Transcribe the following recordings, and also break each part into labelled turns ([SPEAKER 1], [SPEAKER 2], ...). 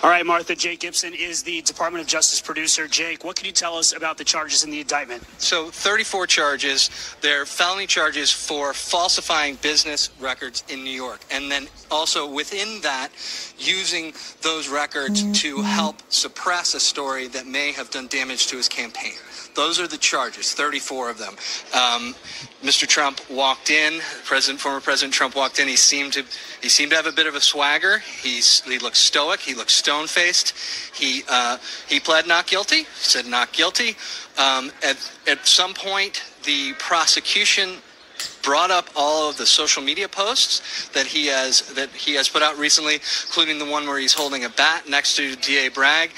[SPEAKER 1] All right, Martha, Jake Gibson is the Department of Justice producer. Jake, what can you tell us about the charges in the indictment?
[SPEAKER 2] So 34 charges. They're felony charges for falsifying business records in New York. And then also within that, using those records to help suppress a story that may have done damage to his campaign. Those are the charges, 34 of them. Mr. Trump walked in, former President Trump walked in. He seemed to have a bit of a swagger. He looked stoic. He looked stone-faced. He pled not guilty. Said not guilty. At some point, the prosecution brought up all of the social media posts that he has put out recently, including the one where he's holding a bat next to DA Bragg.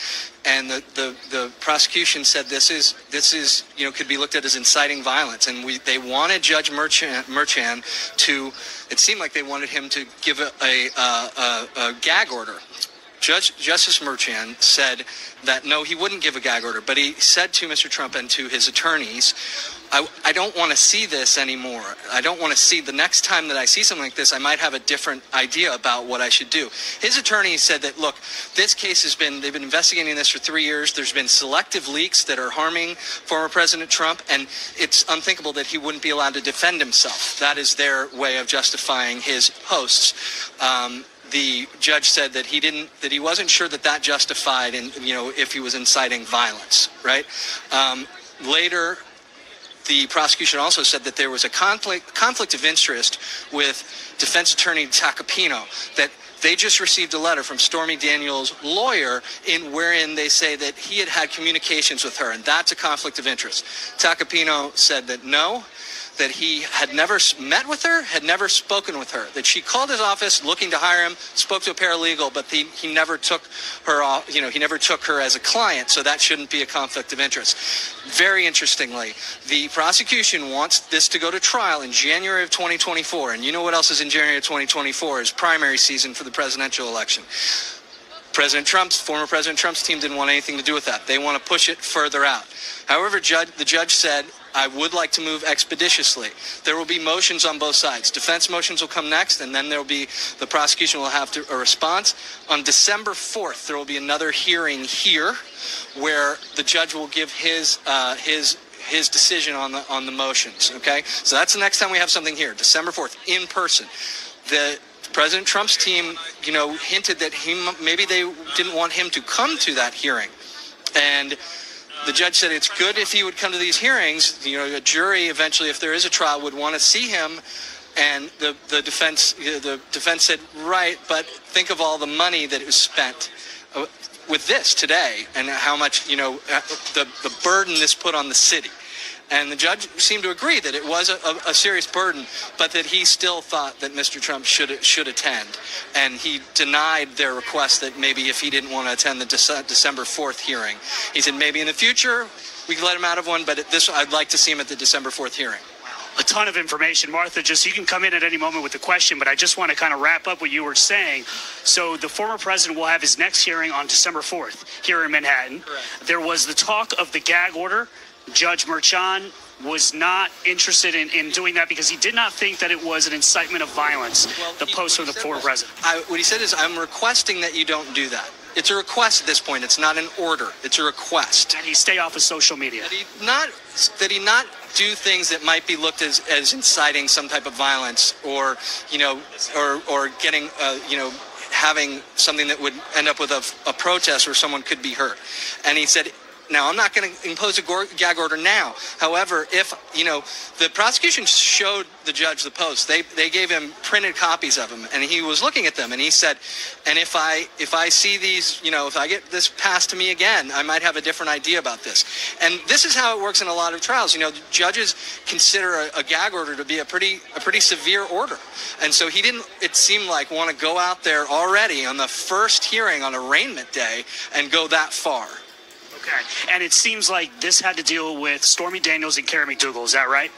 [SPEAKER 2] And the prosecution said this is could be looked at as inciting violence, and they wanted Judge Merchan to. It seemed like they wanted him to give a gag order. Justice Merchan said that no, he wouldn't give a gag order, but he said to Mr. Trump and to his attorneys, I don't want to see this anymore. I don't want to see the next time that I see something like this, I might have a different idea about what I should do. His attorney said that, look, this case they've been investigating this for 3 years. There's been selective leaks that are harming former President Trump, and it's unthinkable that he wouldn't be allowed to defend himself. That is their way of justifying his posts. The judge said that he wasn't sure that justified, if he was inciting violence, right? Later, the prosecution also said that there was a conflict of interest with defense attorney Tacopino, that they just received a letter from Stormy Daniels' lawyer wherein they say that he had communications with her, and that's a conflict of interest. Tacopino said that no, that he had never met with her, had never spoken with her, that she called his office looking to hire him, spoke to a paralegal, but he never took her off, he never took her as a client, so that shouldn't be a conflict of interest. Very interestingly, the prosecution wants this to go to trial in January of 2024, and you know what else is in January of 2024 is primary season for the presidential election. Former President Trump's team didn't want anything to do with that. They want to push it further out. However, the judge said, I would like to move expeditiously. There will be motions on both sides. Defense motions will come next, and then the prosecution will have a response. On December 4th, there will be another hearing here where the judge will give his decision on the motions, okay? So that's the next time we have something here, December 4th, in person. President Trump's team, hinted that maybe they didn't want him to come to that hearing. And the judge said it's good if he would come to these hearings. A jury eventually, if there is a trial, would want to see him. And the defense said, right, but think of all the money that was spent with this today, and how much, the burden this put on the city. And the judge seemed to agree that it was a serious burden, but that he still thought that Mr. Trump should attend. And he denied their request that maybe if he didn't want to attend the December 4th hearing. He said maybe in the future we could let him out of one, but I'd like to see him at the December 4th hearing.
[SPEAKER 1] A ton of information. Martha, you can come in at any moment with a question, but I just want to kind of wrap up what you were saying. So the former president will have his next hearing on December 4th here in Manhattan.
[SPEAKER 2] Correct.
[SPEAKER 1] There was the talk of the gag order. Judge Merchan was not interested in doing that because he did not think that it was an incitement of violence, the post of the former president.
[SPEAKER 2] What he said is, I'm requesting that you don't do that. It's a request at this point. It's not an order. It's a request.
[SPEAKER 1] And he stay off of social media.
[SPEAKER 2] That he not do things that might be looked as inciting some type of violence, or getting having something that would end up with a protest where someone could be hurt. And he said, now, I'm not going to impose a gag order now. However, if, the prosecution showed the judge the post, they gave him printed copies of them, and he was looking at them, and he said, and if I see these, if I get this passed to me again, I might have a different idea about this. And this is how it works in a lot of trials. Judges consider a gag order to be a pretty severe order. And so he didn't, it seemed like, want to go out there already on the first hearing on arraignment day and go that far.
[SPEAKER 1] Okay, and it seems like this had to deal with Stormy Daniels and Karen McDougal. Is that right?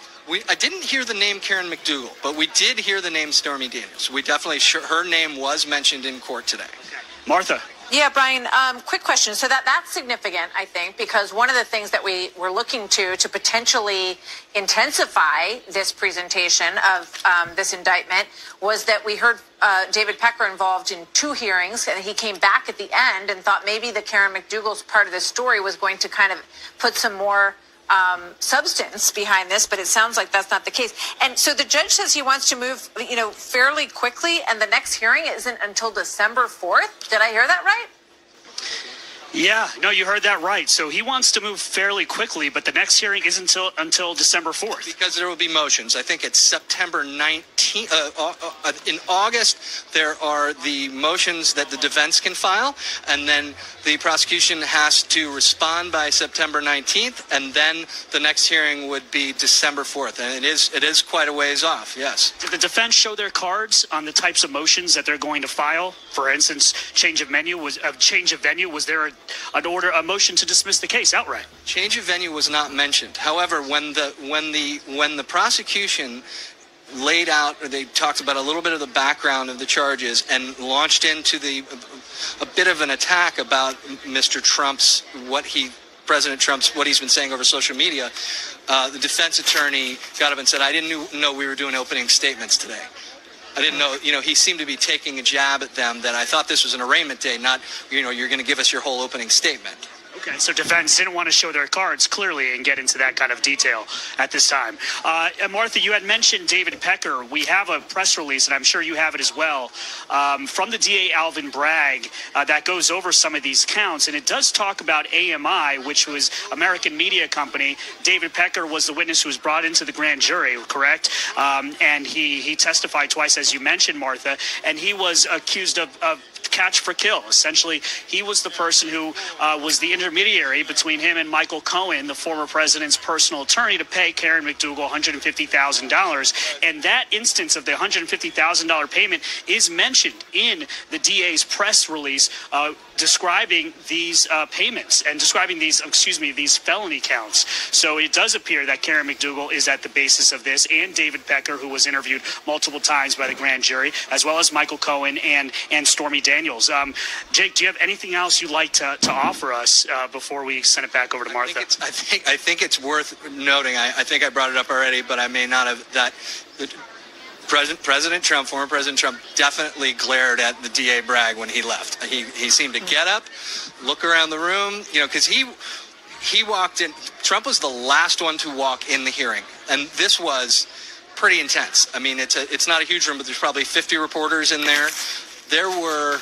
[SPEAKER 2] I didn't hear the name Karen McDougal, but we did hear the name Stormy Daniels. We definitely, her name was mentioned in court today.
[SPEAKER 1] Okay. Martha,
[SPEAKER 3] Yeah, Brian, quick question. So that's significant, I think, because one of the things that we were looking to potentially intensify this presentation of this indictment was that we heard David Pecker involved in 2 hearings, and he came back at the end and thought maybe the Karen McDougal's part of the story was going to kind of put some more substance behind this, but it sounds like that's not the case. And so the judge says he wants to move, fairly quickly, and the next hearing isn't until December 4th. Did I hear that right?
[SPEAKER 1] Yeah, no, you heard that right. So he wants to move fairly quickly, but the next hearing isn't until December 4th.
[SPEAKER 2] Because there will be motions. I think it's September 19th. In August, there are the motions that the defense can file, and then the prosecution has to respond by September 19th, and then the next hearing would be December 4th. And it is quite a ways off, yes.
[SPEAKER 1] Did the defense show their cards on the types of motions that they're going to file? For instance, change of venue. Was there a motion to dismiss the case outright?
[SPEAKER 2] Change of venue was not mentioned. However, when the prosecution laid out, or they talked about a little bit of the background of the charges and launched into a bit of an attack about Mr. Trump's what he's been saying over social media, the defense attorney got up and said, "I didn't know we were doing opening statements today. I didn't know," he seemed to be taking a jab at them that I thought this was an arraignment day, not, you're going to give us your whole opening statement.
[SPEAKER 1] Okay, so defense didn't want to show their cards clearly and get into that kind of detail at this time. And Martha, you had mentioned David Pecker. We have a press release, and I'm sure you have it as well, from the DA Alvin Bragg that goes over some of these counts. And it does talk about AMI, which was American Media Company. David Pecker was the witness who was brought into the grand jury, correct? And he testified twice, as you mentioned, Martha, and he was accused of catch for kill. Essentially, he was the person who was the intermediary between him and Michael Cohen, the former president's personal attorney, to pay Karen McDougal $150,000. And that instance of the $150,000 payment is mentioned in the DA's press release describing these payments and describing these felony counts. So it does appear that Karen McDougal is at the basis of this, and David Pecker, who was interviewed multiple times by the grand jury, as well as Michael Cohen and Stormy Daniels. Jake, do you have anything else you'd like to offer us before we send it back over to Martha?
[SPEAKER 2] I think it's worth noting. I think I brought it up already, but I may not have. That President Trump, former President Trump, definitely glared at the DA Bragg when he left. He seemed to get up, look around the room, because he walked in. Trump was the last one to walk in the hearing, and this was pretty intense. I mean, it's not a huge room, but there's probably 50 reporters in there. There were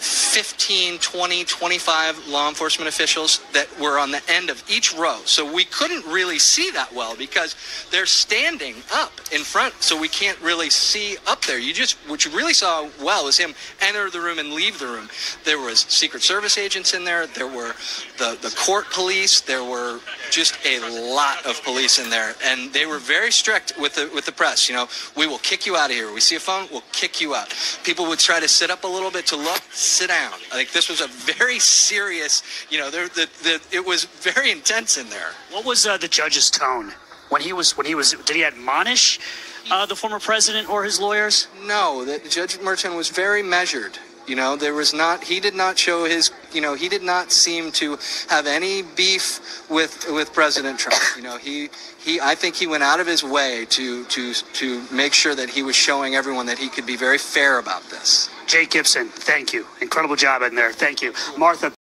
[SPEAKER 2] 15, 20, 25 law enforcement officials that were on the end of each row. So we couldn't really see that well because they're standing up in front, so we can't really see up there. What you really saw well was him enter the room and leave the room. There was Secret Service agents in there. There were the court police. There were just a lot of police in there, and they were very strict with the press. We will kick you out of here. We see a phone, we'll kick you out. People would try to sit up a little bit to look. Sit down. I think this was a very serious, it was very intense in there.
[SPEAKER 1] What was the judge's tone when he was, did he admonish the former president or his lawyers?
[SPEAKER 2] No, Judge Merton was very measured. He did not show his, he did not seem to have any beef with President Trump. I think he went out of his way to make sure that he was showing everyone that he could be very fair about this.
[SPEAKER 1] Jake Gibson, thank you. Incredible job in there. Thank you. Martha.